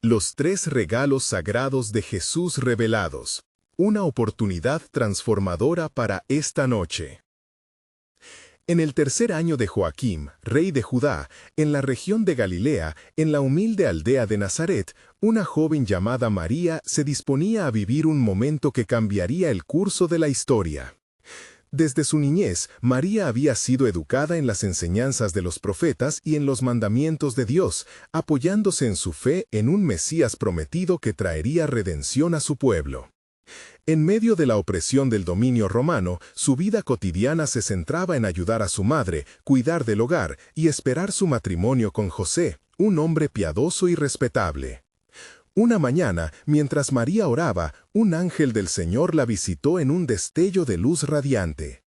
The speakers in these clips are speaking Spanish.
Los tres regalos sagrados de Jesús revelados. Una oportunidad transformadora para esta noche. En el tercer año de Joaquim, rey de Judá, en la región de Galilea, en la humilde aldea de Nazaret, una joven llamada María se disponía a vivir un momento que cambiaría el curso de la historia. Desde su niñez, María había sido educada en las enseñanzas de los profetas y en los mandamientos de Dios, apoyándose en su fe en un Mesías prometido que traería redención a su pueblo. En medio de la opresión del dominio romano, su vida cotidiana se centraba en ayudar a su madre, cuidar del hogar y esperar su matrimonio con José, un hombre piadoso y respetable. Una mañana, mientras María oraba, un ángel del Señor la visitó en un destello de luz radiante.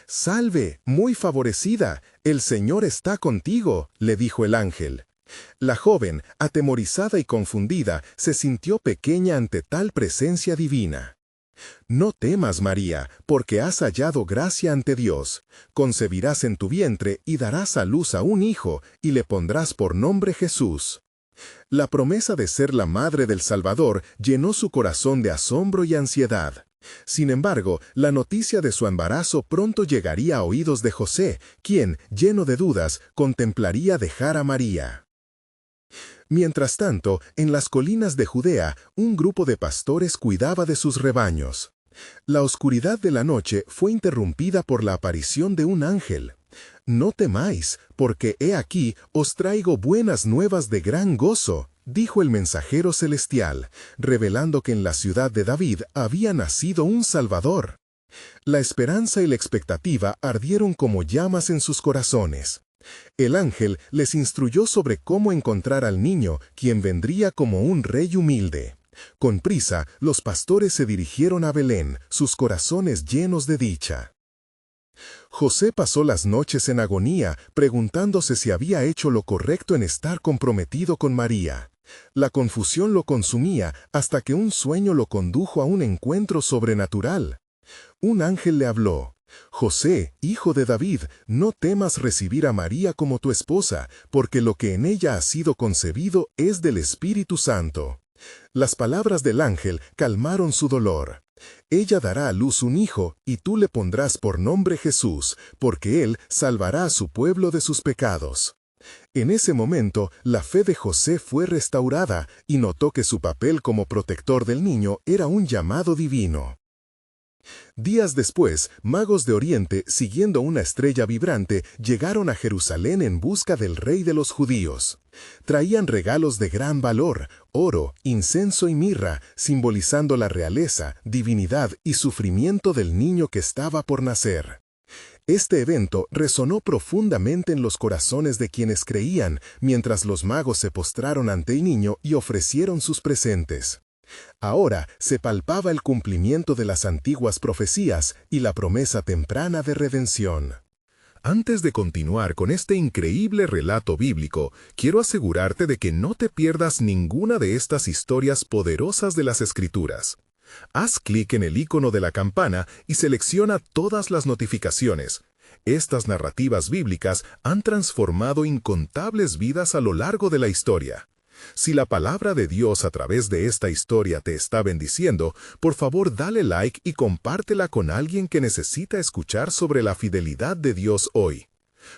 «Salve, muy favorecida, el Señor está contigo», le dijo el ángel. La joven, atemorizada y confundida, se sintió pequeña ante tal presencia divina. «No temas, María, porque has hallado gracia ante Dios. Concebirás en tu vientre y darás a luz a un hijo, y le pondrás por nombre Jesús». La promesa de ser la madre del Salvador llenó su corazón de asombro y ansiedad. Sin embargo, la noticia de su embarazo pronto llegaría a oídos de José, quien, lleno de dudas, contemplaría dejar a María. Mientras tanto, en las colinas de Judea, un grupo de pastores cuidaba de sus rebaños. La oscuridad de la noche fue interrumpida por la aparición de un ángel. «No temáis, porque he aquí os traigo buenas nuevas de gran gozo», dijo el mensajero celestial, revelando que en la ciudad de David había nacido un Salvador. La esperanza y la expectativa ardieron como llamas en sus corazones. El ángel les instruyó sobre cómo encontrar al niño, quien vendría como un rey humilde. Con prisa, los pastores se dirigieron a Belén, sus corazones llenos de dicha. José pasó las noches en agonía, preguntándose si había hecho lo correcto en estar comprometido con María. La confusión lo consumía hasta que un sueño lo condujo a un encuentro sobrenatural. Un ángel le habló: «José, hijo de David, no temas recibir a María como tu esposa, porque lo que en ella ha sido concebido es del Espíritu Santo». Las palabras del ángel calmaron su dolor. «Ella dará a luz un hijo, y tú le pondrás por nombre Jesús, porque él salvará a su pueblo de sus pecados». En ese momento, la fe de José fue restaurada y notó que su papel como protector del niño era un llamado divino. Días después, magos de Oriente, siguiendo una estrella vibrante, llegaron a Jerusalén en busca del rey de los judíos. Traían regalos de gran valor: oro, incienso y mirra, simbolizando la realeza, divinidad y sufrimiento del niño que estaba por nacer. Este evento resonó profundamente en los corazones de quienes creían, mientras los magos se postraron ante el niño y ofrecieron sus presentes. Ahora se palpaba el cumplimiento de las antiguas profecías y la promesa temprana de redención. Antes de continuar con este increíble relato bíblico, quiero asegurarte de que no te pierdas ninguna de estas historias poderosas de las Escrituras. Haz clic en el icono de la campana y selecciona todas las notificaciones. Estas narrativas bíblicas han transformado incontables vidas a lo largo de la historia. Si la palabra de Dios a través de esta historia te está bendiciendo, por favor dale like y compártela con alguien que necesita escuchar sobre la fidelidad de Dios hoy.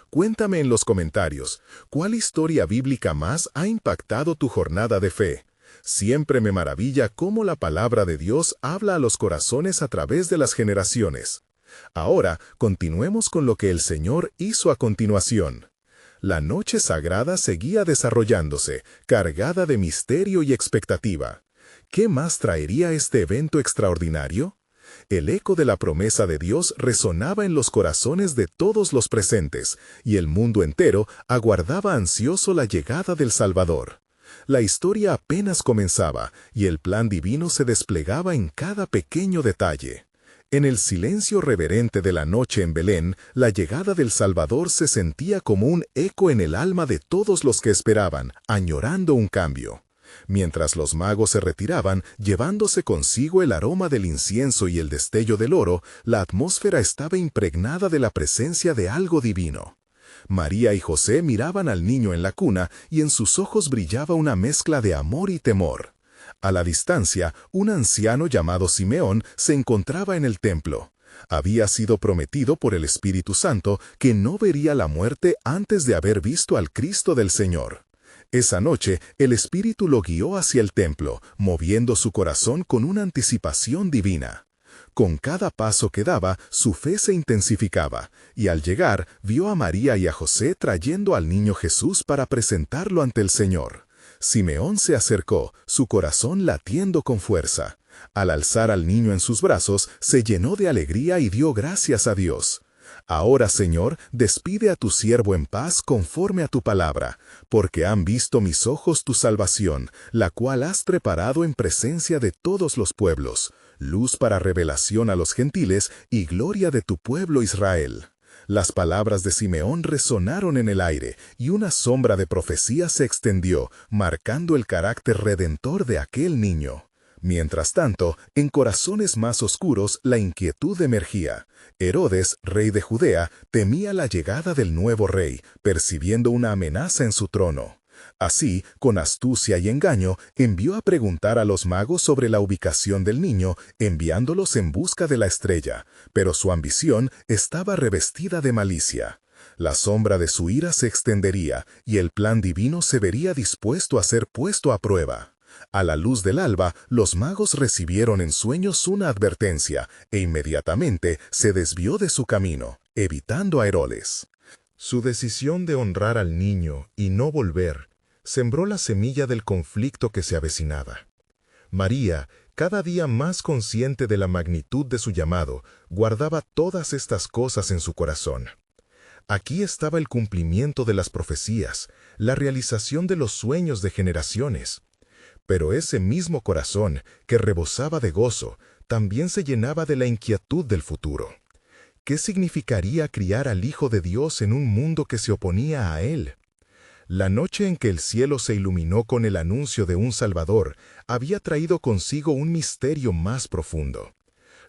Cuéntame en los comentarios, ¿cuál historia bíblica más ha impactado tu jornada de fe? Siempre me maravilla cómo la palabra de Dios habla a los corazones a través de las generaciones. Ahora, continuemos con lo que el Señor hizo a continuación. La noche sagrada seguía desarrollándose, cargada de misterio y expectativa. ¿Qué más traería este evento extraordinario? El eco de la promesa de Dios resonaba en los corazones de todos los presentes, y el mundo entero aguardaba ansioso la llegada del Salvador. La historia apenas comenzaba, y el plan divino se desplegaba en cada pequeño detalle. En el silencio reverente de la noche en Belén, la llegada del Salvador se sentía como un eco en el alma de todos los que esperaban, añorando un cambio. Mientras los magos se retiraban, llevándose consigo el aroma del incienso y el destello del oro, la atmósfera estaba impregnada de la presencia de algo divino. María y José miraban al niño en la cuna y en sus ojos brillaba una mezcla de amor y temor. A la distancia, un anciano llamado Simeón se encontraba en el templo. Había sido prometido por el Espíritu Santo que no vería la muerte antes de haber visto al Cristo del Señor. Esa noche, el Espíritu lo guió hacia el templo, moviendo su corazón con una anticipación divina. Con cada paso que daba, su fe se intensificaba, y al llegar, vio a María y a José trayendo al niño Jesús para presentarlo ante el Señor. Simeón se acercó, su corazón latiendo con fuerza. Al alzar al niño en sus brazos, se llenó de alegría y dio gracias a Dios. Ahora, Señor, despide a tu siervo en paz conforme a tu palabra, porque han visto mis ojos tu salvación, la cual has preparado en presencia de todos los pueblos, luz para revelación a los gentiles y gloria de tu pueblo Israel. Las palabras de Simeón resonaron en el aire, y una sombra de profecía se extendió, marcando el carácter redentor de aquel niño. Mientras tanto, en corazones más oscuros la inquietud emergía. Herodes, rey de Judea, temía la llegada del nuevo rey, percibiendo una amenaza en su trono. Así, con astucia y engaño, envió a preguntar a los magos sobre la ubicación del niño, enviándolos en busca de la estrella, pero su ambición estaba revestida de malicia. La sombra de su ira se extendería, y el plan divino se vería dispuesto a ser puesto a prueba. A la luz del alba, los magos recibieron en sueños una advertencia, e inmediatamente se desvió de su camino, evitando a Herodes. Su decisión de honrar al niño y no volver sembró la semilla del conflicto que se avecinaba. María, cada día más consciente de la magnitud de su llamado, guardaba todas estas cosas en su corazón. Aquí estaba el cumplimiento de las profecías, la realización de los sueños de generaciones. Pero ese mismo corazón, que rebosaba de gozo, también se llenaba de la inquietud del futuro. ¿Qué significaría criar al Hijo de Dios en un mundo que se oponía a Él? La noche en que el cielo se iluminó con el anuncio de un Salvador, había traído consigo un misterio más profundo.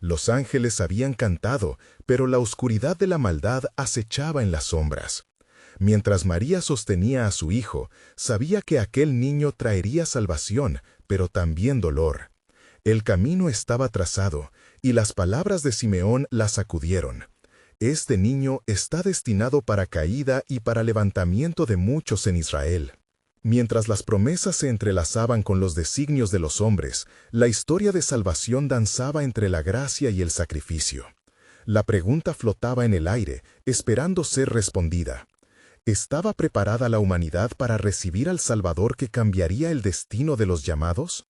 Los ángeles habían cantado, pero la oscuridad de la maldad acechaba en las sombras. Mientras María sostenía a su hijo, sabía que aquel niño traería salvación, pero también dolor. El camino estaba trazado, y las palabras de Simeón la sacudieron. Este niño está destinado para caída y para levantamiento de muchos en Israel. Mientras las promesas se entrelazaban con los designios de los hombres, la historia de salvación danzaba entre la gracia y el sacrificio. La pregunta flotaba en el aire, esperando ser respondida. ¿Estaba preparada la humanidad para recibir al Salvador que cambiaría el destino de los llamados?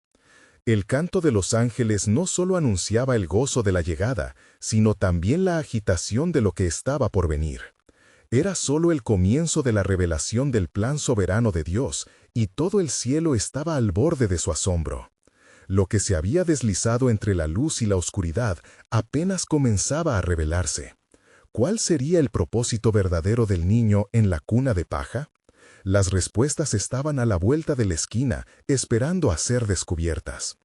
El canto de los ángeles no solo anunciaba el gozo de la llegada, sino también la agitación de lo que estaba por venir. Era solo el comienzo de la revelación del plan soberano de Dios, y todo el cielo estaba al borde de su asombro. Lo que se había deslizado entre la luz y la oscuridad apenas comenzaba a revelarse. ¿Cuál sería el propósito verdadero del niño en la cuna de paja? Las respuestas estaban a la vuelta de la esquina, esperando a ser descubiertas.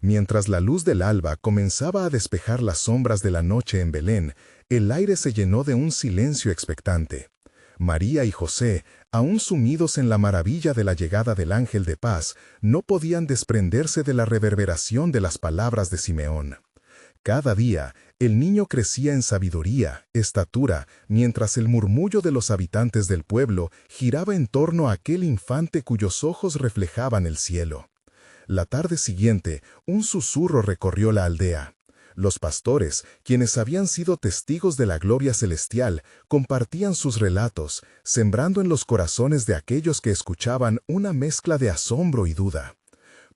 Mientras la luz del alba comenzaba a despejar las sombras de la noche en Belén, el aire se llenó de un silencio expectante. María y José, aún sumidos en la maravilla de la llegada del ángel de paz, no podían desprenderse de la reverberación de las palabras de Simeón. Cada día, el niño crecía en sabiduría, estatura, mientras el murmullo de los habitantes del pueblo giraba en torno a aquel infante cuyos ojos reflejaban el cielo. La tarde siguiente, un susurro recorrió la aldea. Los pastores, quienes habían sido testigos de la gloria celestial, compartían sus relatos, sembrando en los corazones de aquellos que escuchaban una mezcla de asombro y duda.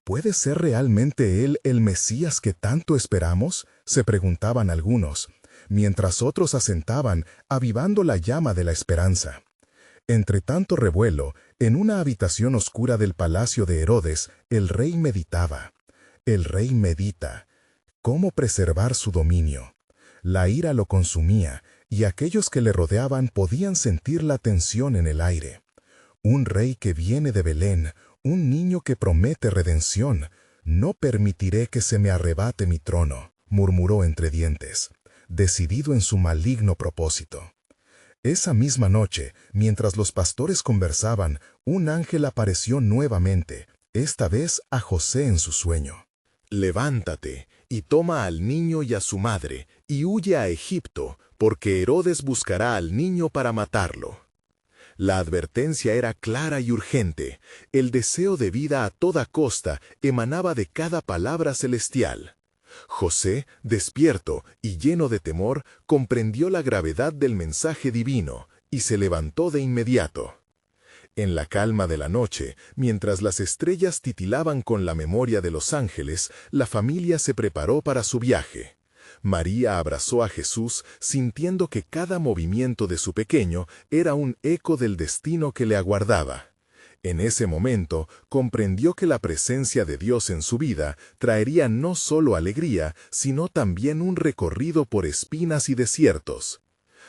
¿Puede ser realmente él el Mesías que tanto esperamos?, se preguntaban algunos, mientras otros asentaban, avivando la llama de la esperanza. Entre tanto revuelo, en una habitación oscura del palacio de Herodes, el rey meditaba. El rey medita. ¿Cómo preservar su dominio? La ira lo consumía, y aquellos que le rodeaban podían sentir la tensión en el aire. Un rey que viene de Belén, un niño que promete redención. No permitiré que se me arrebate mi trono, murmuró entre dientes, decidido en su maligno propósito. Esa misma noche, mientras los pastores conversaban, un ángel apareció nuevamente, esta vez a José en su sueño. «Levántate y toma al niño y a su madre, y huye a Egipto, porque Herodes buscará al niño para matarlo». La advertencia era clara y urgente. El deseo de vida a toda costa emanaba de cada palabra celestial. José, despierto y lleno de temor, comprendió la gravedad del mensaje divino y se levantó de inmediato. En la calma de la noche, mientras las estrellas titilaban con la memoria de los ángeles, la familia se preparó para su viaje. María abrazó a Jesús, sintiendo que cada movimiento de su pequeño era un eco del destino que le aguardaba. En ese momento, comprendió que la presencia de Dios en su vida traería no solo alegría, sino también un recorrido por espinas y desiertos.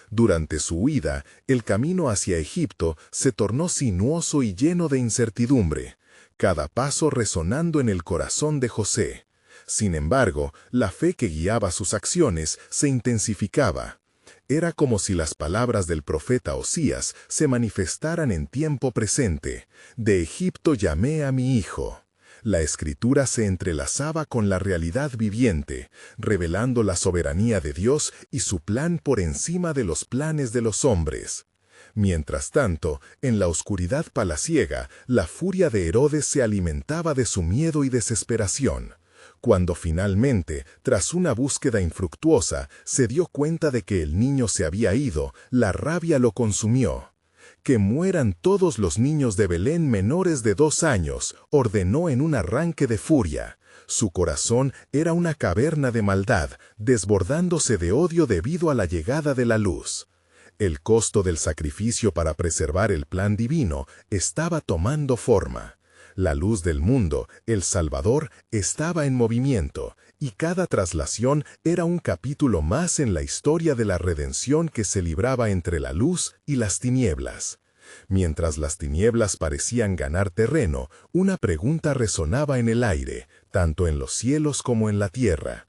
Durante su huida, el camino hacia Egipto se tornó sinuoso y lleno de incertidumbre, cada paso resonando en el corazón de José. Sin embargo, la fe que guiaba sus acciones se intensificaba. Era como si las palabras del profeta Osías se manifestaran en tiempo presente. «De Egipto llamé a mi hijo». La escritura se entrelazaba con la realidad viviente, revelando la soberanía de Dios y su plan por encima de los planes de los hombres. Mientras tanto, en la oscuridad palaciega, la furia de Herodes se alimentaba de su miedo y desesperación. Cuando finalmente, tras una búsqueda infructuosa, se dio cuenta de que el niño se había ido, la rabia lo consumió. «Que mueran todos los niños de Belén menores de 2 años», ordenó en un arranque de furia. Su corazón era una caverna de maldad, desbordándose de odio debido a la llegada de la luz. El costo del sacrificio para preservar el plan divino estaba tomando forma. La luz del mundo, el Salvador, estaba en movimiento, y cada traslación era un capítulo más en la historia de la redención que se libraba entre la luz y las tinieblas. Mientras las tinieblas parecían ganar terreno, una pregunta resonaba en el aire, tanto en los cielos como en la tierra.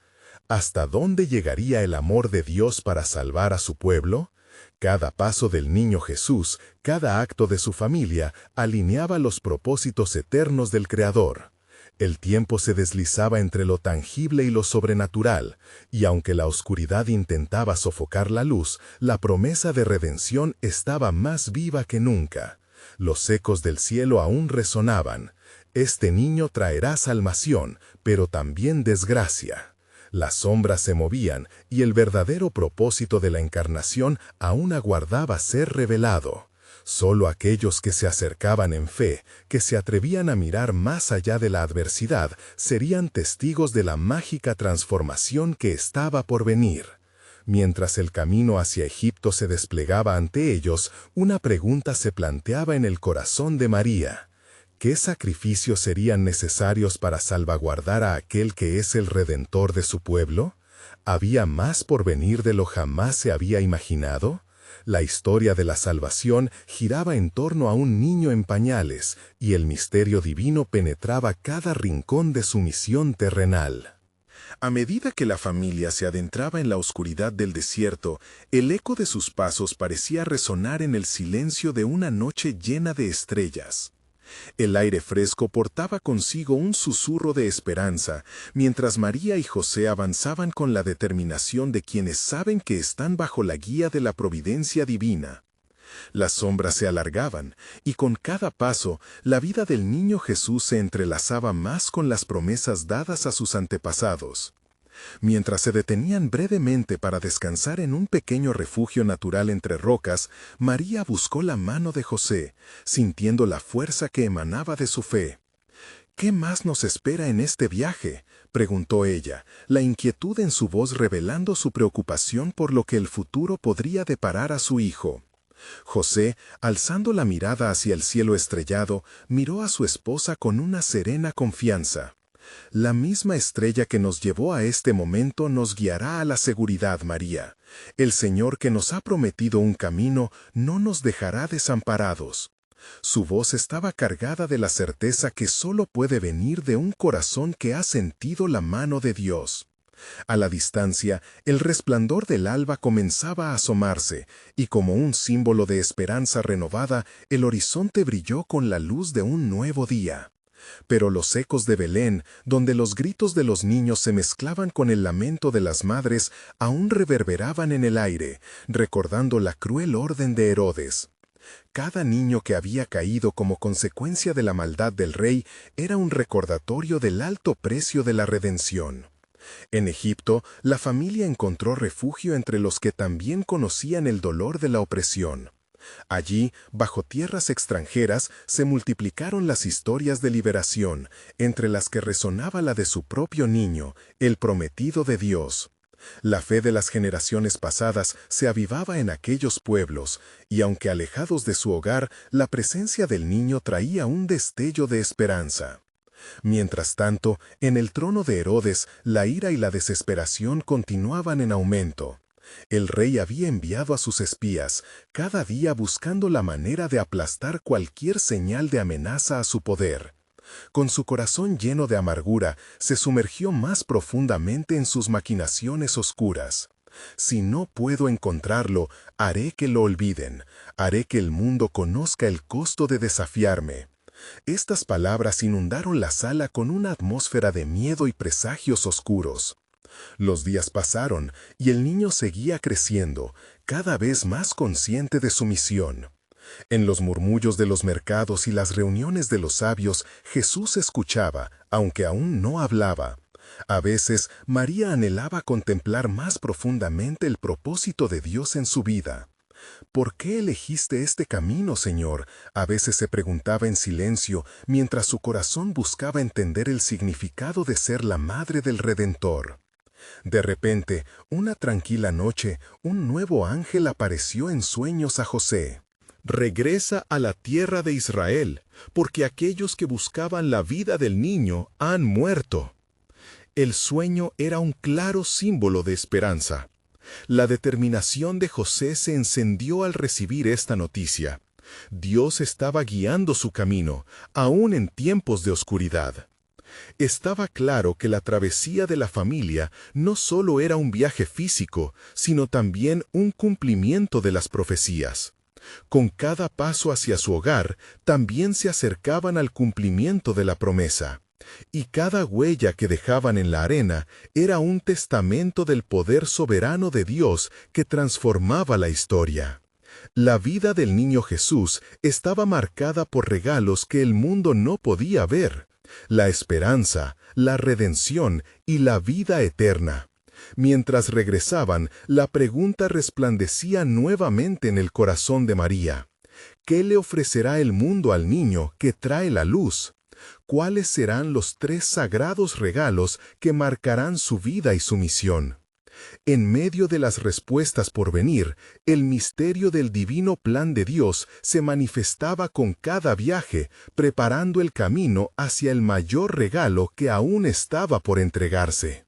¿Hasta dónde llegaría el amor de Dios para salvar a su pueblo? Cada paso del niño Jesús, cada acto de su familia, alineaba los propósitos eternos del Creador. El tiempo se deslizaba entre lo tangible y lo sobrenatural, y aunque la oscuridad intentaba sofocar la luz, la promesa de redención estaba más viva que nunca. Los ecos del cielo aún resonaban. «Este niño traerá salvación, pero también desgracia». Las sombras se movían y el verdadero propósito de la encarnación aún aguardaba ser revelado. Solo aquellos que se acercaban en fe, que se atrevían a mirar más allá de la adversidad, serían testigos de la mágica transformación que estaba por venir. Mientras el camino hacia Egipto se desplegaba ante ellos, una pregunta se planteaba en el corazón de María. ¿Qué sacrificios serían necesarios para salvaguardar a aquel que es el Redentor de su pueblo? ¿Había más por venir de lo jamás se había imaginado? La historia de la salvación giraba en torno a un niño en pañales, y el misterio divino penetraba cada rincón de su misión terrenal. A medida que la familia se adentraba en la oscuridad del desierto, el eco de sus pasos parecía resonar en el silencio de una noche llena de estrellas. El aire fresco portaba consigo un susurro de esperanza, mientras María y José avanzaban con la determinación de quienes saben que están bajo la guía de la providencia divina. Las sombras se alargaban, y con cada paso, la vida del niño Jesús se entrelazaba más con las promesas dadas a sus antepasados. Mientras se detenían brevemente para descansar en un pequeño refugio natural entre rocas, María buscó la mano de José, sintiendo la fuerza que emanaba de su fe. «¿Qué más nos espera en este viaje?», preguntó ella, la inquietud en su voz revelando su preocupación por lo que el futuro podría deparar a su hijo. José, alzando la mirada hacia el cielo estrellado, miró a su esposa con una serena confianza. «La misma estrella que nos llevó a este momento nos guiará a la seguridad, María. El Señor que nos ha prometido un camino no nos dejará desamparados». Su voz estaba cargada de la certeza que solo puede venir de un corazón que ha sentido la mano de Dios. A la distancia, el resplandor del alba comenzaba a asomarse, y como un símbolo de esperanza renovada, el horizonte brilló con la luz de un nuevo día. Pero los ecos de Belén, donde los gritos de los niños se mezclaban con el lamento de las madres, aún reverberaban en el aire, recordando la cruel orden de Herodes. Cada niño que había caído como consecuencia de la maldad del rey era un recordatorio del alto precio de la redención. En Egipto, la familia encontró refugio entre los que también conocían el dolor de la opresión. Allí, bajo tierras extranjeras, se multiplicaron las historias de liberación, entre las que resonaba la de su propio niño, el prometido de Dios. La fe de las generaciones pasadas se avivaba en aquellos pueblos, y aunque alejados de su hogar, la presencia del niño traía un destello de esperanza. Mientras tanto, en el trono de Herodes, la ira y la desesperación continuaban en aumento. El rey había enviado a sus espías, cada día buscando la manera de aplastar cualquier señal de amenaza a su poder. Con su corazón lleno de amargura, se sumergió más profundamente en sus maquinaciones oscuras. Si no puedo encontrarlo, haré que lo olviden, haré que el mundo conozca el costo de desafiarme. Estas palabras inundaron la sala con una atmósfera de miedo y presagios oscuros. Los días pasaron y el niño seguía creciendo, cada vez más consciente de su misión. En los murmullos de los mercados y las reuniones de los sabios, Jesús escuchaba, aunque aún no hablaba. A veces, María anhelaba contemplar más profundamente el propósito de Dios en su vida. ¿Por qué elegiste este camino, Señor?, a veces se preguntaba en silencio, mientras su corazón buscaba entender el significado de ser la madre del Redentor. De repente, una tranquila noche, un nuevo ángel apareció en sueños a José. Regresa a la tierra de Israel, porque aquellos que buscaban la vida del niño han muerto. El sueño era un claro símbolo de esperanza. La determinación de José se encendió al recibir esta noticia. Dios estaba guiando su camino, aún en tiempos de oscuridad. Estaba claro que la travesía de la familia no solo era un viaje físico, sino también un cumplimiento de las profecías. Con cada paso hacia su hogar, también se acercaban al cumplimiento de la promesa. Y cada huella que dejaban en la arena era un testamento del poder soberano de Dios que transformaba la historia. La vida del niño Jesús estaba marcada por regalos que el mundo no podía ver: la esperanza, la redención y la vida eterna. Mientras regresaban, la pregunta resplandecía nuevamente en el corazón de María. ¿Qué le ofrecerá el mundo al niño que trae la luz? ¿Cuáles serán los 3 sagrados regalos que marcarán su vida y su misión? En medio de las respuestas por venir, el misterio del divino plan de Dios se manifestaba con cada viaje, preparando el camino hacia el mayor regalo que aún estaba por entregarse.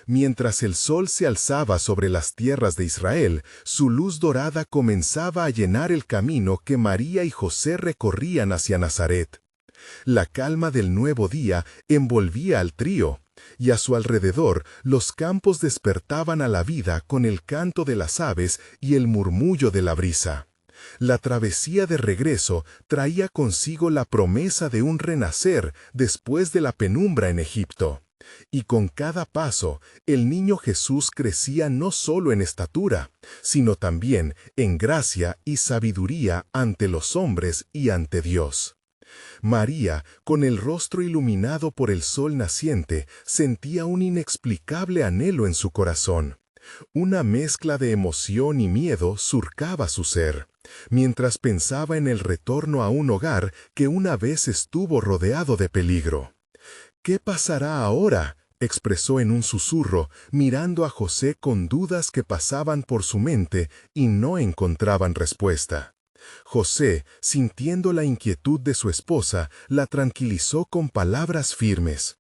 Mientras el sol se alzaba sobre las tierras de Israel, su luz dorada comenzaba a llenar el camino que María y José recorrían hacia Nazaret. La calma del nuevo día envolvía al trío, y a su alrededor los campos despertaban a la vida con el canto de las aves y el murmullo de la brisa. La travesía de regreso traía consigo la promesa de un renacer después de la penumbra en Egipto. Y con cada paso, el niño Jesús crecía no solo en estatura, sino también en gracia y sabiduría ante los hombres y ante Dios. María, con el rostro iluminado por el sol naciente, sentía un inexplicable anhelo en su corazón. Una mezcla de emoción y miedo surcaba su ser, mientras pensaba en el retorno a un hogar que una vez estuvo rodeado de peligro. «¿Qué pasará ahora?», expresó en un susurro, mirando a José con dudas que pasaban por su mente y no encontraban respuesta. José, sintiendo la inquietud de su esposa, la tranquilizó con palabras firmes.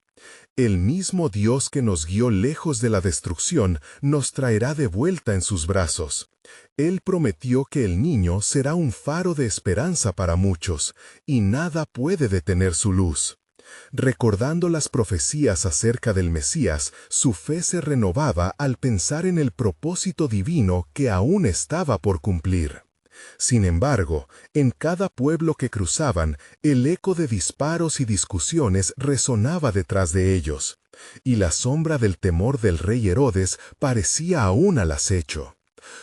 «El mismo Dios que nos guió lejos de la destrucción nos traerá de vuelta en sus brazos. Él prometió que el niño será un faro de esperanza para muchos, y nada puede detener su luz. Recordando las profecías acerca del Mesías, su fe se renovaba al pensar en el propósito divino que aún estaba por cumplir. Sin embargo, en cada pueblo que cruzaban, el eco de disparos y discusiones resonaba detrás de ellos, y la sombra del temor del rey Herodes parecía aún al acecho.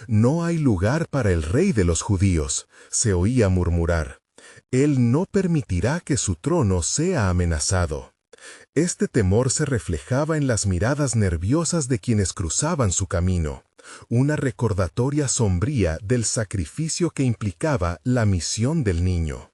«No hay lugar para el rey de los judíos», se oía murmurar. «Él no permitirá que su trono sea amenazado». Este temor se reflejaba en las miradas nerviosas de quienes cruzaban su camino, una recordatoria sombría del sacrificio que implicaba la misión del niño.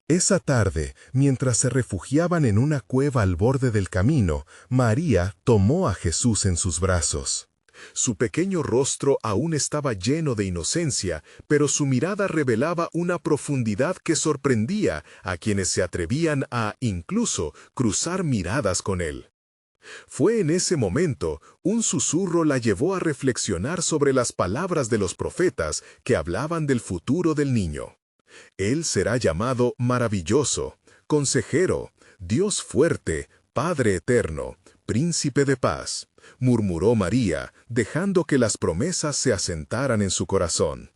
Esa tarde, mientras se refugiaban en una cueva al borde del camino, María tomó a Jesús en sus brazos. Su pequeño rostro aún estaba lleno de inocencia, pero su mirada revelaba una profundidad que sorprendía a quienes se atrevían a, incluso, cruzar miradas con él. Fue en ese momento, un susurro la llevó a reflexionar sobre las palabras de los profetas que hablaban del futuro del niño. Él será llamado Maravilloso, Consejero, Dios Fuerte, Padre Eterno, Príncipe de Paz, murmuró María, dejando que las promesas se asentaran en su corazón.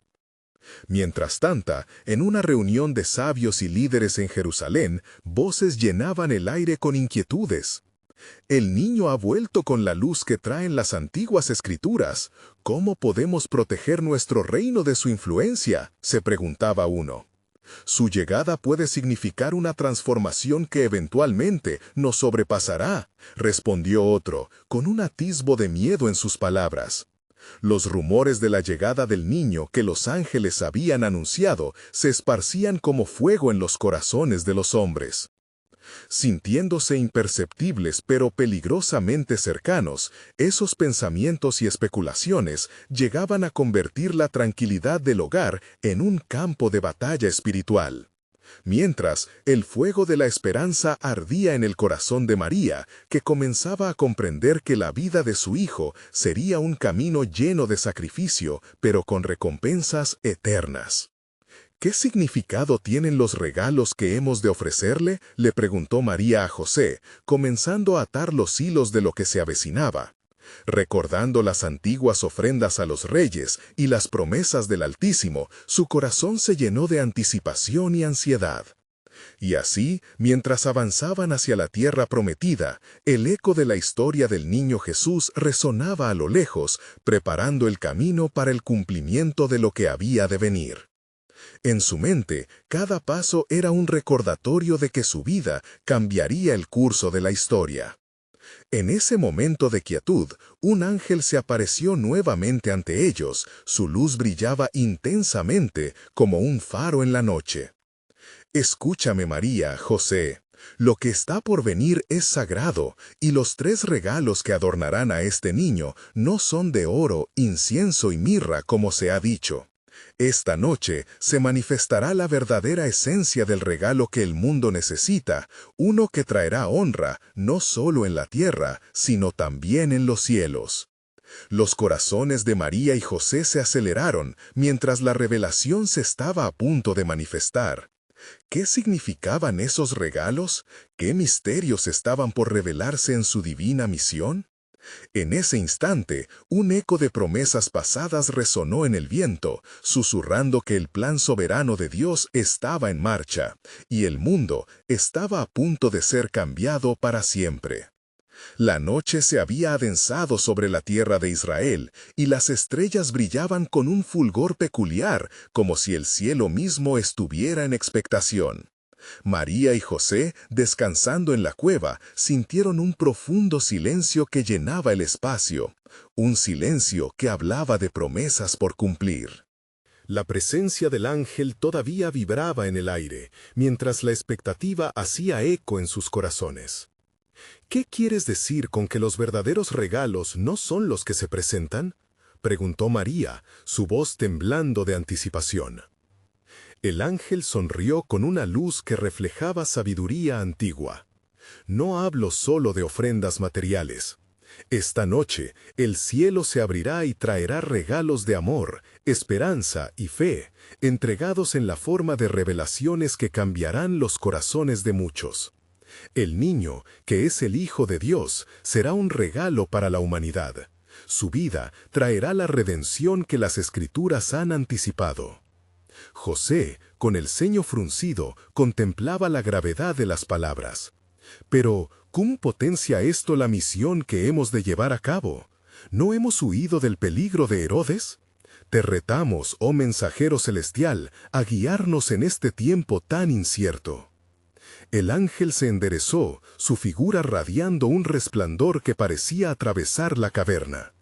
Mientras tanto, en una reunión de sabios y líderes en Jerusalén, voces llenaban el aire con inquietudes. «El niño ha vuelto con la luz que traen las antiguas escrituras. ¿Cómo podemos proteger nuestro reino de su influencia?», se preguntaba uno. «Su llegada puede significar una transformación que eventualmente nos sobrepasará», respondió otro, con un atisbo de miedo en sus palabras. Los rumores de la llegada del niño que los ángeles habían anunciado se esparcían como fuego en los corazones de los hombres. Sintiéndose imperceptibles pero peligrosamente cercanos, esos pensamientos y especulaciones llegaban a convertir la tranquilidad del hogar en un campo de batalla espiritual. Mientras, el fuego de la esperanza ardía en el corazón de María, que comenzaba a comprender que la vida de su hijo sería un camino lleno de sacrificio, pero con recompensas eternas. «¿Qué significado tienen los regalos que hemos de ofrecerle?», le preguntó María a José, comenzando a atar los hilos de lo que se avecinaba. Recordando las antiguas ofrendas a los reyes y las promesas del Altísimo, su corazón se llenó de anticipación y ansiedad. Y así, mientras avanzaban hacia la tierra prometida, el eco de la historia del niño Jesús resonaba a lo lejos, preparando el camino para el cumplimiento de lo que había de venir. En su mente, cada paso era un recordatorio de que su vida cambiaría el curso de la historia. En ese momento de quietud, un ángel se apareció nuevamente ante ellos. Su luz brillaba intensamente como un faro en la noche. «Escúchame, María, José. Lo que está por venir es sagrado, y los 3 regalos que adornarán a este niño no son de oro, incienso y mirra como se ha dicho. Esta noche se manifestará la verdadera esencia del regalo que el mundo necesita, uno que traerá honra no solo en la tierra, sino también en los cielos». Los corazones de María y José se aceleraron mientras la revelación se estaba a punto de manifestar. ¿Qué significaban esos regalos? ¿Qué misterios estaban por revelarse en su divina misión? En ese instante, un eco de promesas pasadas resonó en el viento, susurrando que el plan soberano de Dios estaba en marcha, y el mundo estaba a punto de ser cambiado para siempre. La noche se había adensado sobre la tierra de Israel, y las estrellas brillaban con un fulgor peculiar, como si el cielo mismo estuviera en expectación. María y José, descansando en la cueva, sintieron un profundo silencio que llenaba el espacio, un silencio que hablaba de promesas por cumplir. La presencia del ángel todavía vibraba en el aire, mientras la expectativa hacía eco en sus corazones. «¿Qué quieres decir con que los verdaderos regalos no son los que se presentan?», preguntó María, su voz temblando de anticipación. El ángel sonrió con una luz que reflejaba sabiduría antigua. «No hablo solo de ofrendas materiales. Esta noche el cielo se abrirá y traerá regalos de amor, esperanza y fe, entregados en la forma de revelaciones que cambiarán los corazones de muchos. El niño, que es el Hijo de Dios, será un regalo para la humanidad. Su vida traerá la redención que las Escrituras han anticipado. José, con el ceño fruncido, contemplaba la gravedad de las palabras. Pero, ¿cómo potencia esto la misión que hemos de llevar a cabo? ¿No hemos huido del peligro de Herodes? Te retamos, oh mensajero celestial, a guiarnos en este tiempo tan incierto. El ángel se enderezó, su figura radiando un resplandor que parecía atravesar la caverna.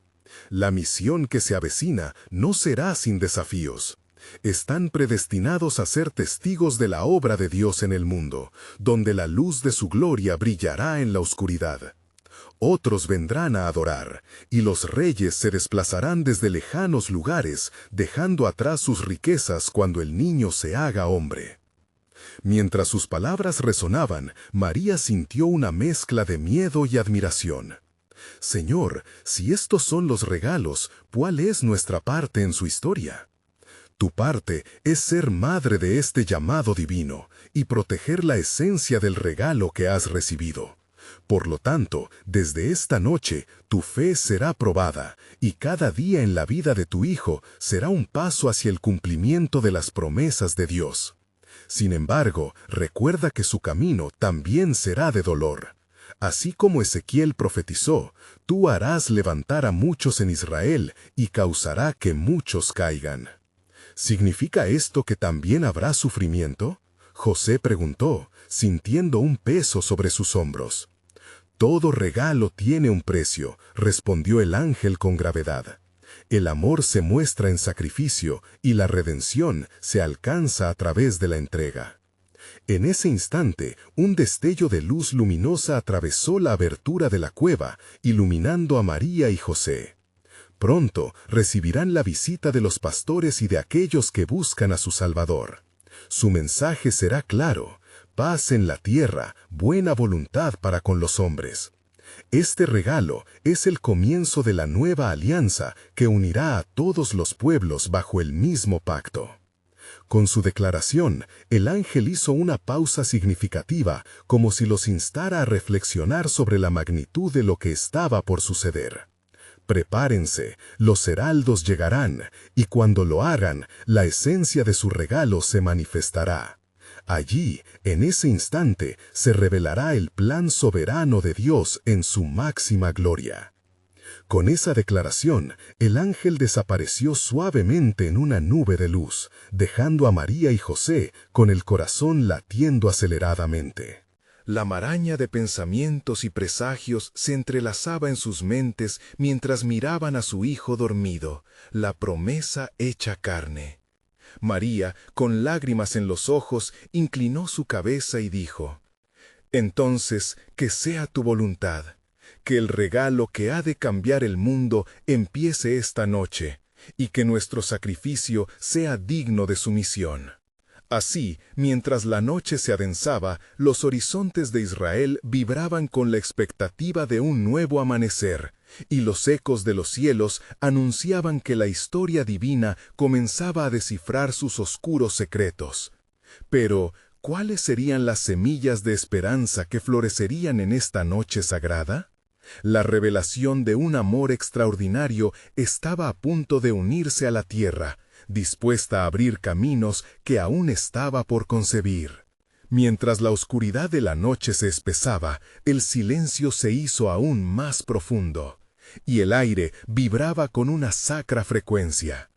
La misión que se avecina no será sin desafíos. Están predestinados a ser testigos de la obra de Dios en el mundo, donde la luz de su gloria brillará en la oscuridad. Otros vendrán a adorar, y los reyes se desplazarán desde lejanos lugares, dejando atrás sus riquezas cuando el niño se haga hombre. Mientras sus palabras resonaban, María sintió una mezcla de miedo y admiración. Señor, si estos son los regalos, ¿cuál es nuestra parte en su historia? Tu parte es ser madre de este llamado divino y proteger la esencia del regalo que has recibido. Por lo tanto, desde esta noche, tu fe será probada, y cada día en la vida de tu hijo será un paso hacia el cumplimiento de las promesas de Dios. Sin embargo, recuerda que su camino también será de dolor. Así como Ezequiel profetizó, tú harás levantar a muchos en Israel y causará que muchos caigan. ¿Significa esto que también habrá sufrimiento? José preguntó, sintiendo un peso sobre sus hombros. Todo regalo tiene un precio, respondió el ángel con gravedad. El amor se muestra en sacrificio y la redención se alcanza a través de la entrega. En ese instante, un destello de luz luminosa atravesó la abertura de la cueva, iluminando a María y José. Pronto recibirán la visita de los pastores y de aquellos que buscan a su Salvador. Su mensaje será claro: paz en la tierra, buena voluntad para con los hombres. Este regalo es el comienzo de la nueva alianza que unirá a todos los pueblos bajo el mismo pacto. Con su declaración, el ángel hizo una pausa significativa, como si los instara a reflexionar sobre la magnitud de lo que estaba por suceder. Prepárense, los heraldos llegarán, y cuando lo hagan, la esencia de su regalo se manifestará. Allí, en ese instante, se revelará el plan soberano de Dios en su máxima gloria. Con esa declaración, el ángel desapareció suavemente en una nube de luz, dejando a María y José con el corazón latiendo aceleradamente. La maraña de pensamientos y presagios se entrelazaba en sus mentes mientras miraban a su hijo dormido, la promesa hecha carne. María, con lágrimas en los ojos, inclinó su cabeza y dijo: «Entonces, que sea tu voluntad, que el regalo que ha de cambiar el mundo empiece esta noche, y que nuestro sacrificio sea digno de su misión». Así, mientras la noche se adensaba, los horizontes de Israel vibraban con la expectativa de un nuevo amanecer, y los ecos de los cielos anunciaban que la historia divina comenzaba a descifrar sus oscuros secretos. Pero, ¿cuáles serían las semillas de esperanza que florecerían en esta noche sagrada? La revelación de un amor extraordinario estaba a punto de unirse a la tierra, dispuesta a abrir caminos que aún estaba por concebir. Mientras la oscuridad de la noche se espesaba, el silencio se hizo aún más profundo, y el aire vibraba con una sacra frecuencia.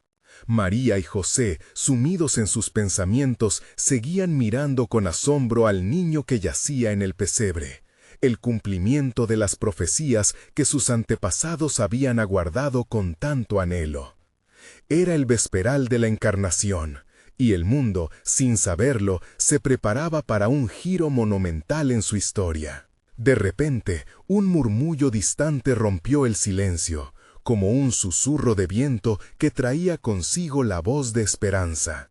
María y José, sumidos en sus pensamientos, seguían mirando con asombro al niño que yacía en el pesebre, el cumplimiento de las profecías que sus antepasados habían aguardado con tanto anhelo. Era el vesperal de la Encarnación, y el mundo, sin saberlo, se preparaba para un giro monumental en su historia. De repente, un murmullo distante rompió el silencio, como un susurro de viento que traía consigo la voz de esperanza.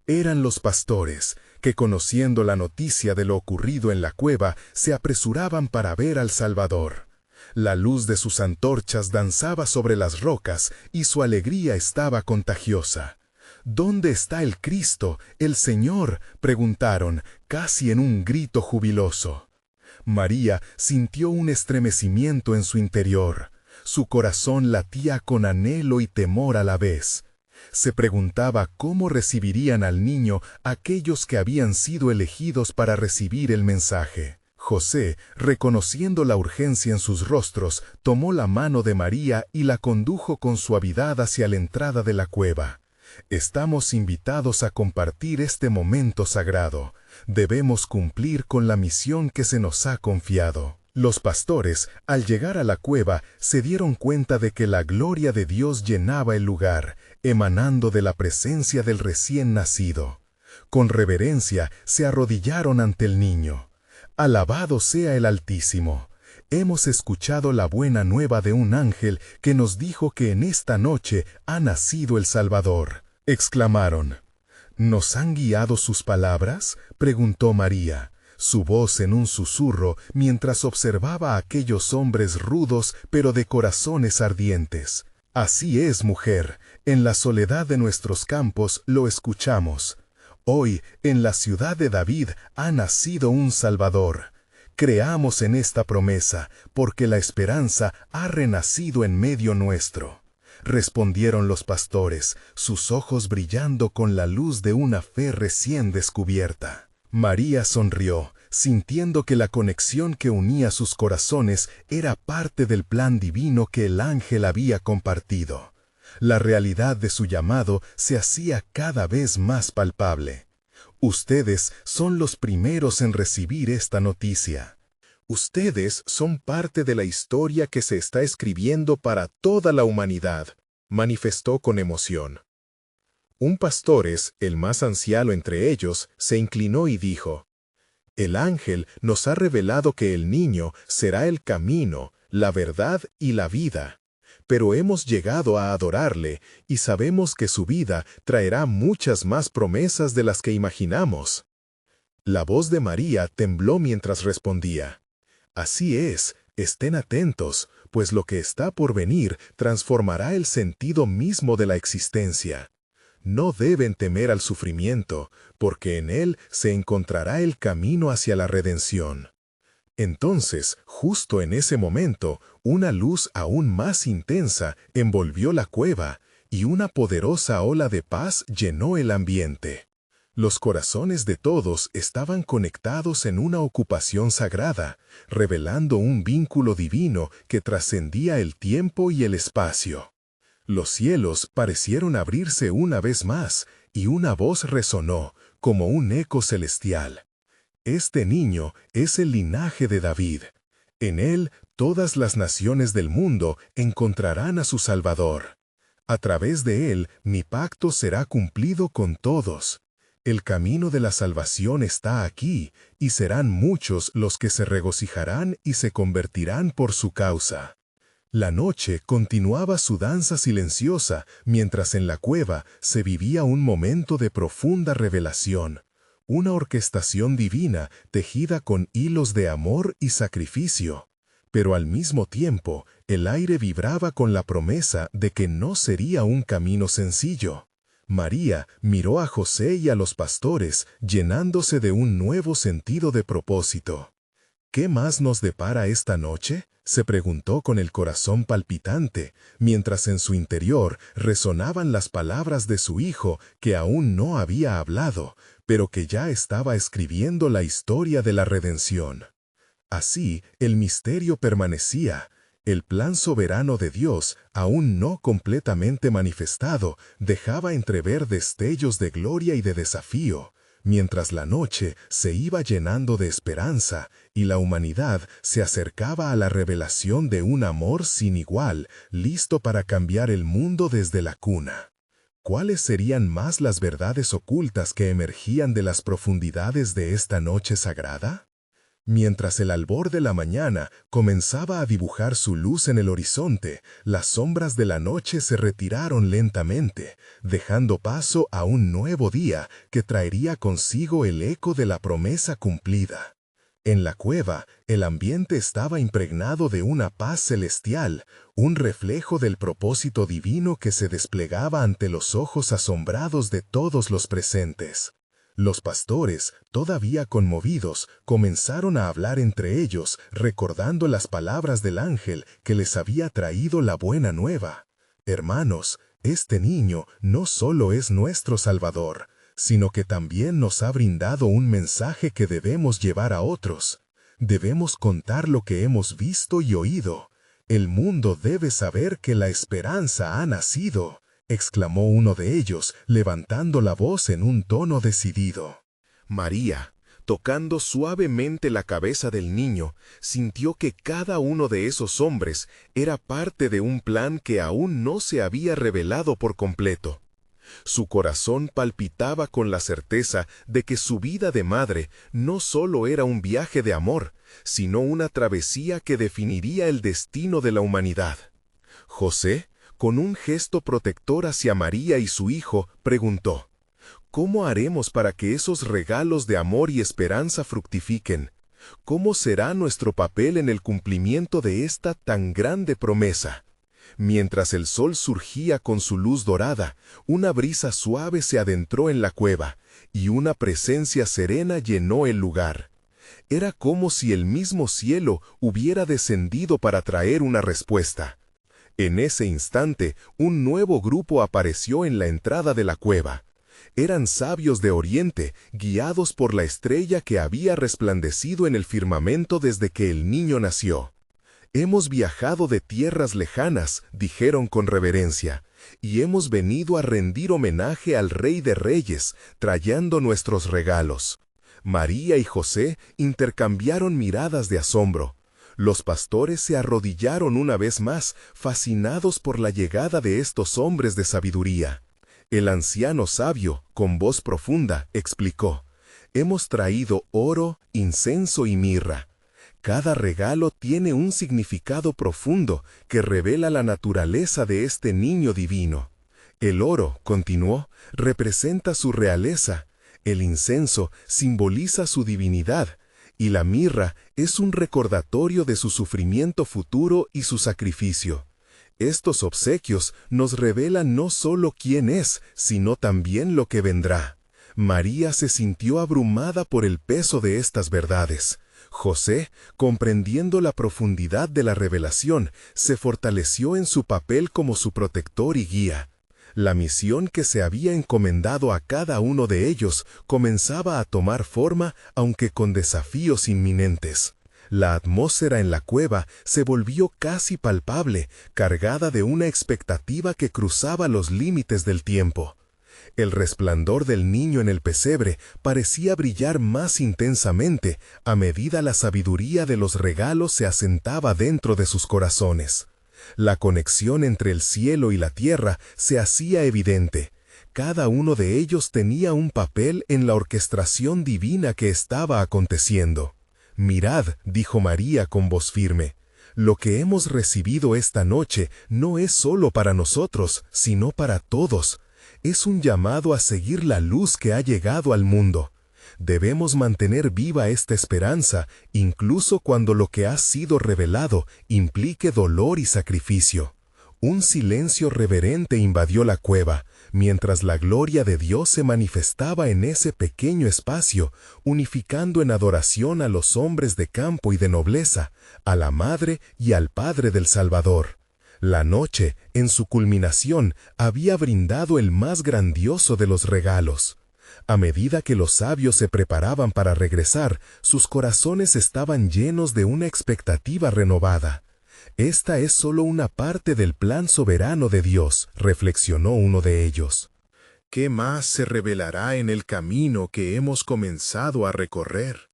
Eran los pastores, que conociendo la noticia de lo ocurrido en la cueva, se apresuraban para ver al Salvador. La luz de sus antorchas danzaba sobre las rocas y su alegría estaba contagiosa. «¿Dónde está el Cristo, el Señor?», preguntaron, casi en un grito jubiloso. María sintió un estremecimiento en su interior. Su corazón latía con anhelo y temor a la vez. Se preguntaba cómo recibirían al niño aquellos que habían sido elegidos para recibir el mensaje. José, reconociendo la urgencia en sus rostros, tomó la mano de María y la condujo con suavidad hacia la entrada de la cueva. Estamos invitados a compartir este momento sagrado. Debemos cumplir con la misión que se nos ha confiado. Los pastores, al llegar a la cueva, se dieron cuenta de que la gloria de Dios llenaba el lugar, emanando de la presencia del recién nacido. Con reverencia se arrodillaron ante el niño. Alabado sea el Altísimo. Hemos escuchado la buena nueva de un ángel que nos dijo que en esta noche ha nacido el Salvador. Exclamaron. ¿Nos han guiado sus palabras?, preguntó María, su voz en un susurro mientras observaba a aquellos hombres rudos pero de corazones ardientes. Así es, mujer, en la soledad de nuestros campos lo escuchamos. Hoy, en la ciudad de David, ha nacido un Salvador. Creamos en esta promesa, porque la esperanza ha renacido en medio nuestro. Respondieron los pastores, sus ojos brillando con la luz de una fe recién descubierta. María sonrió, sintiendo que la conexión que unía sus corazones era parte del plan divino que el ángel había compartido. La realidad de su llamado se hacía cada vez más palpable. Ustedes son los primeros en recibir esta noticia. Ustedes son parte de la historia que se está escribiendo para toda la humanidad, manifestó con emoción. Un pastores, el más anciano entre ellos, se inclinó y dijo: El ángel nos ha revelado que el niño será el camino, la verdad y la vida. Pero hemos llegado a adorarle y sabemos que su vida traerá muchas más promesas de las que imaginamos. La voz de María tembló mientras respondía: Así es, estén atentos, pues lo que está por venir transformará el sentido mismo de la existencia. No deben temer al sufrimiento, porque en él se encontrará el camino hacia la redención. Entonces, justo en ese momento, una luz aún más intensa envolvió la cueva, y una poderosa ola de paz llenó el ambiente. Los corazones de todos estaban conectados en una ocupación sagrada, revelando un vínculo divino que trascendía el tiempo y el espacio. Los cielos parecieron abrirse una vez más, y una voz resonó, como un eco celestial. Este niño es el linaje de David. En él, todas las naciones del mundo encontrarán a su Salvador. A través de él, mi pacto será cumplido con todos. El camino de la salvación está aquí, y serán muchos los que se regocijarán y se convertirán por su causa. La noche continuaba su danza silenciosa, mientras en la cueva se vivía un momento de profunda revelación. Una orquestación divina tejida con hilos de amor y sacrificio. Pero al mismo tiempo, el aire vibraba con la promesa de que no sería un camino sencillo. María miró a José y a los pastores, llenándose de un nuevo sentido de propósito. ¿Qué más nos depara esta noche?, se preguntó con el corazón palpitante, mientras en su interior resonaban las palabras de su hijo que aún no había hablado, pero que ya estaba escribiendo la historia de la redención. Así, el misterio permanecía. El plan soberano de Dios, aún no completamente manifestado, dejaba entrever destellos de gloria y de desafío, mientras la noche se iba llenando de esperanza y la humanidad se acercaba a la revelación de un amor sin igual, listo para cambiar el mundo desde la cuna. ¿Cuáles serían más las verdades ocultas que emergían de las profundidades de esta noche sagrada? Mientras el albor de la mañana comenzaba a dibujar su luz en el horizonte, las sombras de la noche se retiraron lentamente, dejando paso a un nuevo día que traería consigo el eco de la promesa cumplida. En la cueva, el ambiente estaba impregnado de una paz celestial, un reflejo del propósito divino que se desplegaba ante los ojos asombrados de todos los presentes. Los pastores, todavía conmovidos, comenzaron a hablar entre ellos, recordando las palabras del ángel que les había traído la buena nueva. Hermanos, este niño no solo es nuestro Salvador, sino que también nos ha brindado un mensaje que debemos llevar a otros. Debemos contar lo que hemos visto y oído. El mundo debe saber que la esperanza ha nacido, exclamó uno de ellos, levantando la voz en un tono decidido. María, tocando suavemente la cabeza del niño, sintió que cada uno de esos hombres era parte de un plan que aún no se había revelado por completo. Su corazón palpitaba con la certeza de que su vida de madre no solo era un viaje de amor, sino una travesía que definiría el destino de la humanidad. José, con un gesto protector hacia María y su hijo, preguntó: ¿cómo haremos para que esos regalos de amor y esperanza fructifiquen? ¿Cómo será nuestro papel en el cumplimiento de esta tan grande promesa? Mientras el sol surgía con su luz dorada, una brisa suave se adentró en la cueva, y una presencia serena llenó el lugar. Era como si el mismo cielo hubiera descendido para traer una respuesta. En ese instante, un nuevo grupo apareció en la entrada de la cueva. Eran sabios de Oriente, guiados por la estrella que había resplandecido en el firmamento desde que el niño nació. «Hemos viajado de tierras lejanas», dijeron con reverencia, «y hemos venido a rendir homenaje al Rey de Reyes, trayendo nuestros regalos». María y José intercambiaron miradas de asombro. Los pastores se arrodillaron una vez más, fascinados por la llegada de estos hombres de sabiduría. El anciano sabio, con voz profunda, explicó: «Hemos traído oro, incienso y mirra. Cada regalo tiene un significado profundo que revela la naturaleza de este niño divino. El oro», continuó, «representa su realeza, el incienso simboliza su divinidad, y la mirra es un recordatorio de su sufrimiento futuro y su sacrificio. Estos obsequios nos revelan no solo quién es, sino también lo que vendrá». María se sintió abrumada por el peso de estas verdades. José, comprendiendo la profundidad de la revelación, se fortaleció en su papel como su protector y guía. La misión que se había encomendado a cada uno de ellos comenzaba a tomar forma, aunque con desafíos inminentes. La atmósfera en la cueva se volvió casi palpable, cargada de una expectativa que cruzaba los límites del tiempo. El resplandor del niño en el pesebre parecía brillar más intensamente a medida la sabiduría de los regalos se asentaba dentro de sus corazones. La conexión entre el cielo y la tierra se hacía evidente. Cada uno de ellos tenía un papel en la orquestación divina que estaba aconteciendo. «Mirad», dijo María con voz firme, «lo que hemos recibido esta noche no es solo para nosotros, sino para todos. Es un llamado a seguir la luz que ha llegado al mundo. Debemos mantener viva esta esperanza, incluso cuando lo que ha sido revelado implique dolor y sacrificio». Un silencio reverente invadió la cueva, mientras la gloria de Dios se manifestaba en ese pequeño espacio, unificando en adoración a los hombres de campo y de nobleza, a la Madre y al Padre del Salvador. La noche, en su culminación, había brindado el más grandioso de los regalos. A medida que los sabios se preparaban para regresar, sus corazones estaban llenos de una expectativa renovada. «Esta es solo una parte del plan soberano de Dios», reflexionó uno de ellos. «¿Qué más se revelará en el camino que hemos comenzado a recorrer?».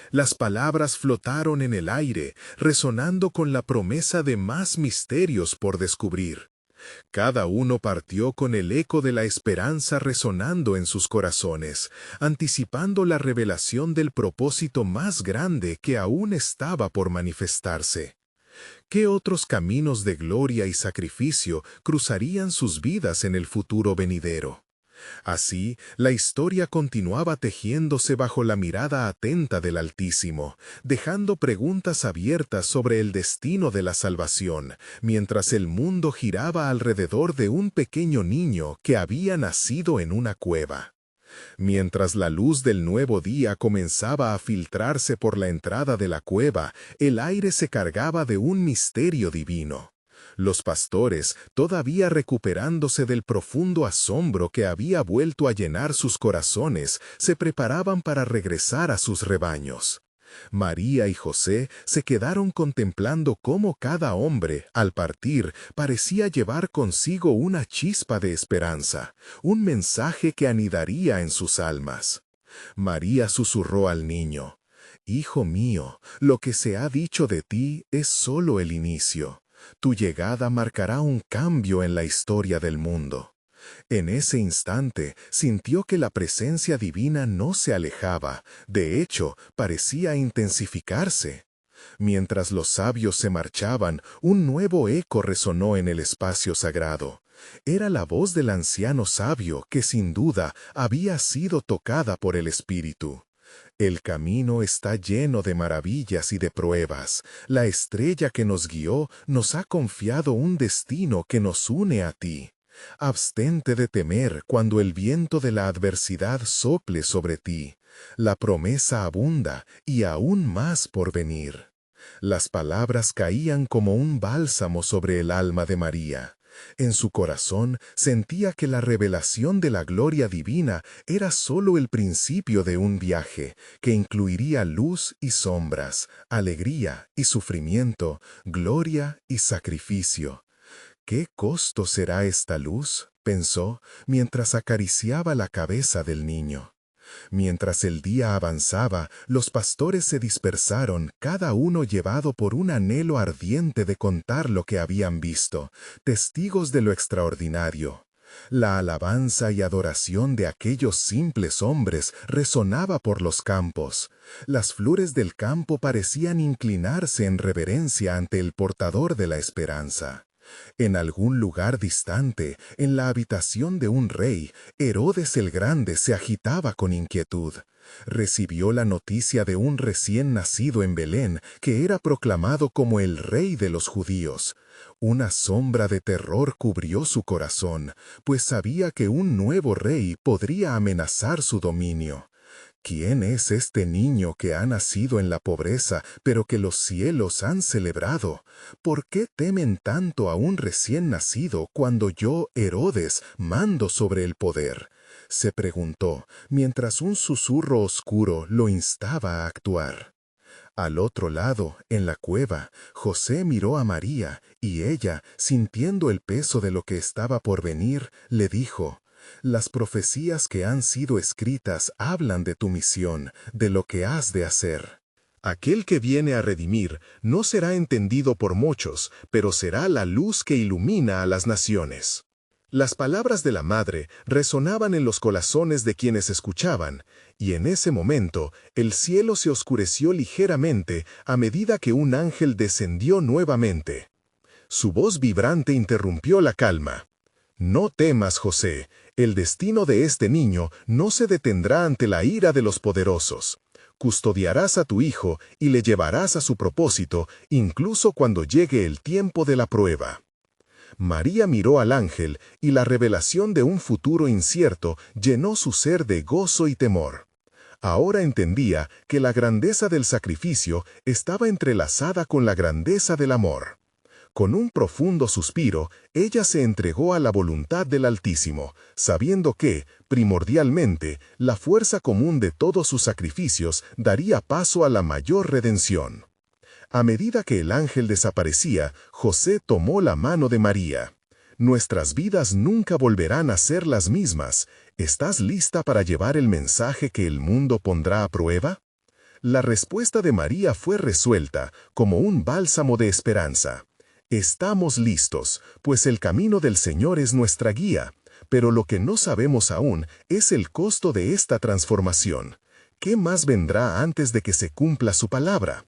Las palabras flotaron en el aire, resonando con la promesa de más misterios por descubrir. Cada uno partió con el eco de la esperanza resonando en sus corazones, anticipando la revelación del propósito más grande que aún estaba por manifestarse. ¿Qué otros caminos de gloria y sacrificio cruzarían sus vidas en el futuro venidero? Así, la historia continuaba tejiéndose bajo la mirada atenta del Altísimo, dejando preguntas abiertas sobre el destino de la salvación, mientras el mundo giraba alrededor de un pequeño niño que había nacido en una cueva. Mientras la luz del nuevo día comenzaba a filtrarse por la entrada de la cueva, el aire se cargaba de un misterio divino. Los pastores, todavía recuperándose del profundo asombro que había vuelto a llenar sus corazones, se preparaban para regresar a sus rebaños. María y José se quedaron contemplando cómo cada hombre, al partir, parecía llevar consigo una chispa de esperanza, un mensaje que anidaría en sus almas. María susurró al niño: «Hijo mío, lo que se ha dicho de ti es solo el inicio. Tu llegada marcará un cambio en la historia del mundo». En ese instante sintió que la presencia divina no se alejaba, de hecho, parecía intensificarse. Mientras los sabios se marchaban, un nuevo eco resonó en el espacio sagrado. Era la voz del anciano sabio que sin duda había sido tocada por el Espíritu. El camino está lleno de maravillas y de pruebas. La estrella que nos guió nos ha confiado un destino que nos une a ti. Abstente de temer cuando el viento de la adversidad sople sobre ti. La promesa abunda y aún más por venir. Las palabras caían como un bálsamo sobre el alma de María. En su corazón sentía que la revelación de la gloria divina era solo el principio de un viaje que incluiría luz y sombras, alegría y sufrimiento, gloria y sacrificio. «¿Qué costo será esta luz?», pensó, mientras acariciaba la cabeza del niño. Mientras el día avanzaba, los pastores se dispersaron, cada uno llevado por un anhelo ardiente de contar lo que habían visto, testigos de lo extraordinario. La alabanza y adoración de aquellos simples hombres resonaba por los campos. Las flores del campo parecían inclinarse en reverencia ante el portador de la esperanza. En algún lugar distante, en la habitación de un rey, Herodes el Grande se agitaba con inquietud. Recibió la noticia de un recién nacido en Belén, que era proclamado como el rey de los judíos. Una sombra de terror cubrió su corazón, pues sabía que un nuevo rey podría amenazar su dominio. ¿Quién es este niño que ha nacido en la pobreza, pero que los cielos han celebrado? ¿Por qué temen tanto a un recién nacido cuando yo, Herodes, mando sobre el poder?», se preguntó, mientras un susurro oscuro lo instaba a actuar. Al otro lado, en la cueva, José miró a María, y ella, sintiendo el peso de lo que estaba por venir, le dijo: «Las profecías que han sido escritas hablan de tu misión, de lo que has de hacer. Aquel que viene a redimir no será entendido por muchos, pero será la luz que ilumina a las naciones». Las palabras de la madre resonaban en los corazones de quienes escuchaban, y en ese momento el cielo se oscureció ligeramente a medida que un ángel descendió nuevamente. Su voz vibrante interrumpió la calma. «No temas, José, el destino de este niño no se detendrá ante la ira de los poderosos. Custodiarás a tu hijo y le llevarás a su propósito, incluso cuando llegue el tiempo de la prueba». María miró al ángel y la revelación de un futuro incierto llenó su ser de gozo y temor. Ahora entendía que la grandeza del sacrificio estaba entrelazada con la grandeza del amor. Con un profundo suspiro, ella se entregó a la voluntad del Altísimo, sabiendo que, primordialmente, la fuerza común de todos sus sacrificios daría paso a la mayor redención. A medida que el ángel desaparecía, José tomó la mano de María. «Nuestras vidas nunca volverán a ser las mismas. ¿Estás lista para llevar el mensaje que el mundo pondrá a prueba?». La respuesta de María fue resuelta, como un bálsamo de esperanza. «Estamos listos, pues el camino del Señor es nuestra guía, pero lo que no sabemos aún es el costo de esta transformación. ¿Qué más vendrá antes de que se cumpla su palabra?».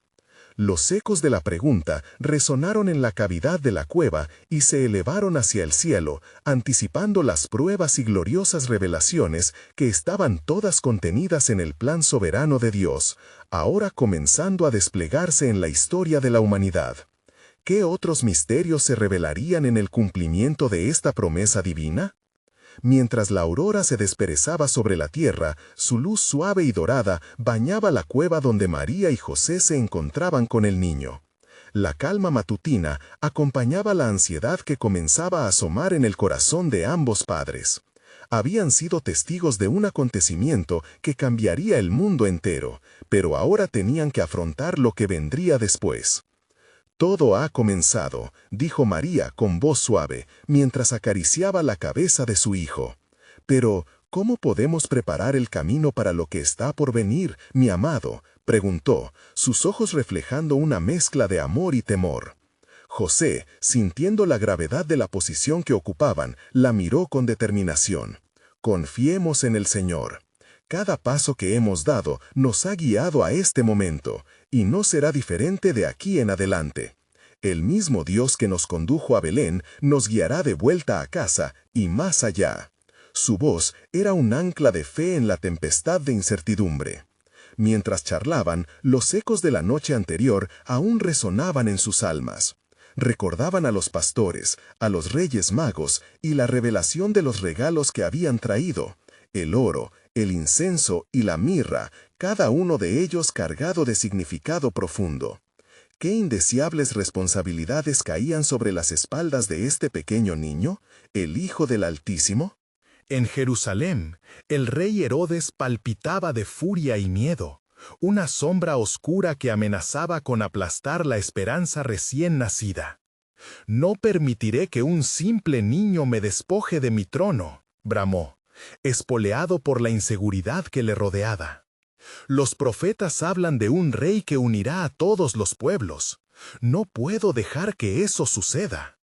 Los ecos de la pregunta resonaron en la cavidad de la cueva y se elevaron hacia el cielo, anticipando las pruebas y gloriosas revelaciones que estaban todas contenidas en el plan soberano de Dios, ahora comenzando a desplegarse en la historia de la humanidad. ¿Qué otros misterios se revelarían en el cumplimiento de esta promesa divina? Mientras la aurora se desperezaba sobre la tierra, su luz suave y dorada bañaba la cueva donde María y José se encontraban con el niño. La calma matutina acompañaba la ansiedad que comenzaba a asomar en el corazón de ambos padres. Habían sido testigos de un acontecimiento que cambiaría el mundo entero, pero ahora tenían que afrontar lo que vendría después. «Todo ha comenzado», dijo María con voz suave, mientras acariciaba la cabeza de su hijo. «Pero, ¿cómo podemos preparar el camino para lo que está por venir, mi amado?», preguntó, sus ojos reflejando una mezcla de amor y temor. José, sintiendo la gravedad de la posición que ocupaban, la miró con determinación. «Confiemos en el Señor. Cada paso que hemos dado nos ha guiado a este momento, y no será diferente de aquí en adelante. El mismo Dios que nos condujo a Belén nos guiará de vuelta a casa y más allá». Su voz era un ancla de fe en la tempestad de incertidumbre. Mientras charlaban, los ecos de la noche anterior aún resonaban en sus almas. Recordaban a los pastores, a los reyes magos y la revelación de los regalos que habían traído: el oro, el incienso y la mirra, cada uno de ellos cargado de significado profundo. ¿Qué indeseables responsabilidades caían sobre las espaldas de este pequeño niño, el Hijo del Altísimo? En Jerusalén, el rey Herodes palpitaba de furia y miedo, una sombra oscura que amenazaba con aplastar la esperanza recién nacida. «No permitiré que un simple niño me despoje de mi trono», bramó, espoleado por la inseguridad que le rodeaba. «Los profetas hablan de un rey que unirá a todos los pueblos. No puedo dejar que eso suceda».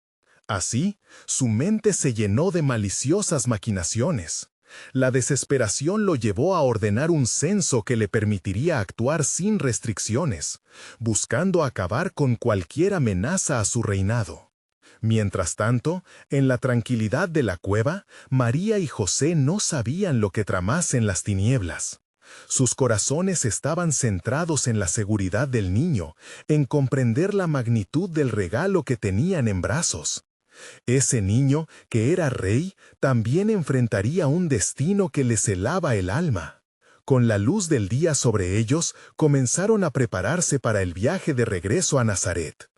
Así, su mente se llenó de maliciosas maquinaciones. La desesperación lo llevó a ordenar un censo que le permitiría actuar sin restricciones, buscando acabar con cualquier amenaza a su reinado. Mientras tanto, en la tranquilidad de la cueva, María y José no sabían lo que tramasen las tinieblas. Sus corazones estaban centrados en la seguridad del niño, en comprender la magnitud del regalo que tenían en brazos. Ese niño, que era rey, también enfrentaría un destino que les helaba el alma. Con la luz del día sobre ellos, comenzaron a prepararse para el viaje de regreso a Nazaret.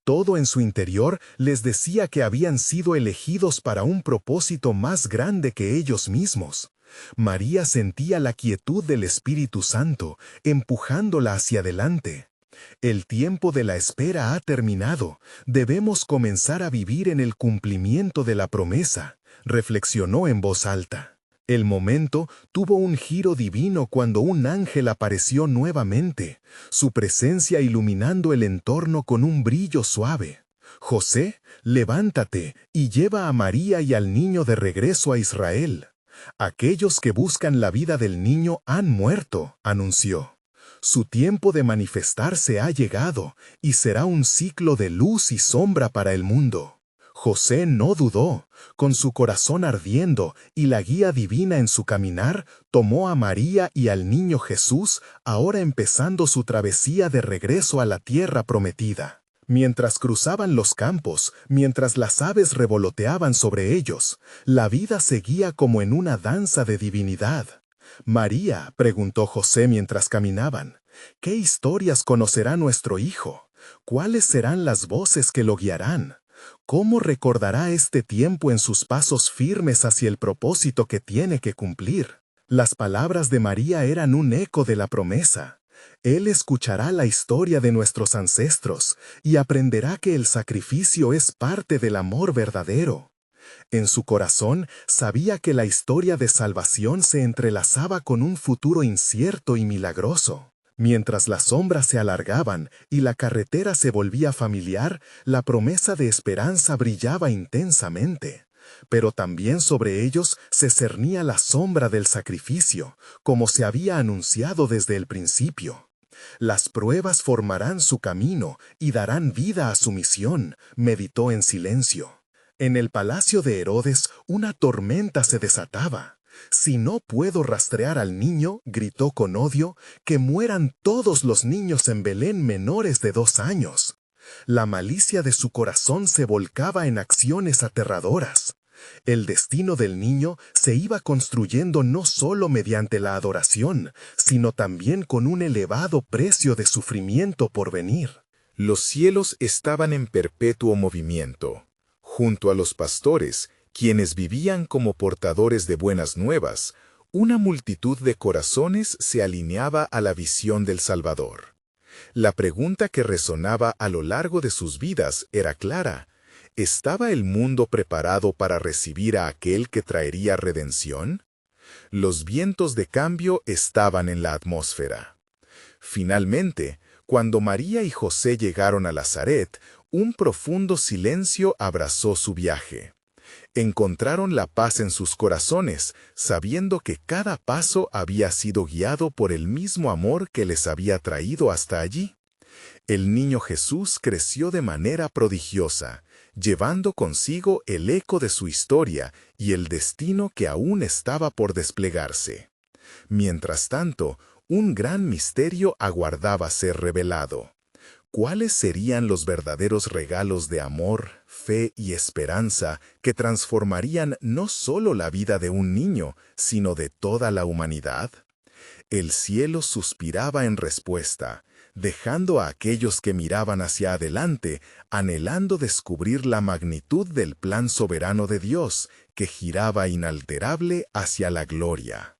Todo en su interior les decía que habían sido elegidos para un propósito más grande que ellos mismos. María sentía la quietud del Espíritu Santo, empujándola hacia adelante. «El tiempo de la espera ha terminado. Debemos comenzar a vivir en el cumplimiento de la promesa», reflexionó en voz alta. El momento tuvo un giro divino cuando un ángel apareció nuevamente, su presencia iluminando el entorno con un brillo suave. «José, levántate y lleva a María y al niño de regreso a Israel. Aquellos que buscan la vida del niño han muerto», anunció. «Su tiempo de manifestarse ha llegado, y será un ciclo de luz y sombra para el mundo». José no dudó. Con su corazón ardiendo y la guía divina en su caminar, tomó a María y al niño Jesús, ahora empezando su travesía de regreso a la tierra prometida. Mientras cruzaban los campos, mientras las aves revoloteaban sobre ellos, la vida seguía como en una danza de divinidad. «María», preguntó José mientras caminaban, «¿qué historias conocerá nuestro hijo? ¿Cuáles serán las voces que lo guiarán? ¿Cómo recordará este tiempo en sus pasos firmes hacia el propósito que tiene que cumplir?» Las palabras de María eran un eco de la promesa. Él escuchará la historia de nuestros ancestros y aprenderá que el sacrificio es parte del amor verdadero. En su corazón sabía que la historia de salvación se entrelazaba con un futuro incierto y milagroso. Mientras las sombras se alargaban y la carretera se volvía familiar, la promesa de esperanza brillaba intensamente. Pero también sobre ellos se cernía la sombra del sacrificio, como se había anunciado desde el principio. «Las pruebas formarán su camino y darán vida a su misión», meditó en silencio. En el palacio de Herodes una tormenta se desataba. «Si no puedo rastrear al niño», gritó con odio, «que mueran todos los niños en Belén menores de 2 años». La malicia de su corazón se volcaba en acciones aterradoras. El destino del niño se iba construyendo no solo mediante la adoración, sino también con un elevado precio de sufrimiento por venir. Los cielos estaban en perpetuo movimiento. Junto a los pastores, quienes vivían como portadores de buenas nuevas, una multitud de corazones se alineaba a la visión del Salvador. La pregunta que resonaba a lo largo de sus vidas era clara: ¿estaba el mundo preparado para recibir a aquel que traería redención? Los vientos de cambio estaban en la atmósfera. Finalmente, cuando María y José llegaron a Nazaret, un profundo silencio abrazó su viaje. Encontraron la paz en sus corazones, sabiendo que cada paso había sido guiado por el mismo amor que les había traído hasta allí. El niño Jesús creció de manera prodigiosa, llevando consigo el eco de su historia y el destino que aún estaba por desplegarse. Mientras tanto, un gran misterio aguardaba ser revelado. ¿Cuáles serían los verdaderos regalos de amor, fe y esperanza que transformarían no solo la vida de un niño, sino de toda la humanidad? El cielo suspiraba en respuesta, dejando a aquellos que miraban hacia adelante, anhelando descubrir la magnitud del plan soberano de Dios, que giraba inalterable hacia la gloria.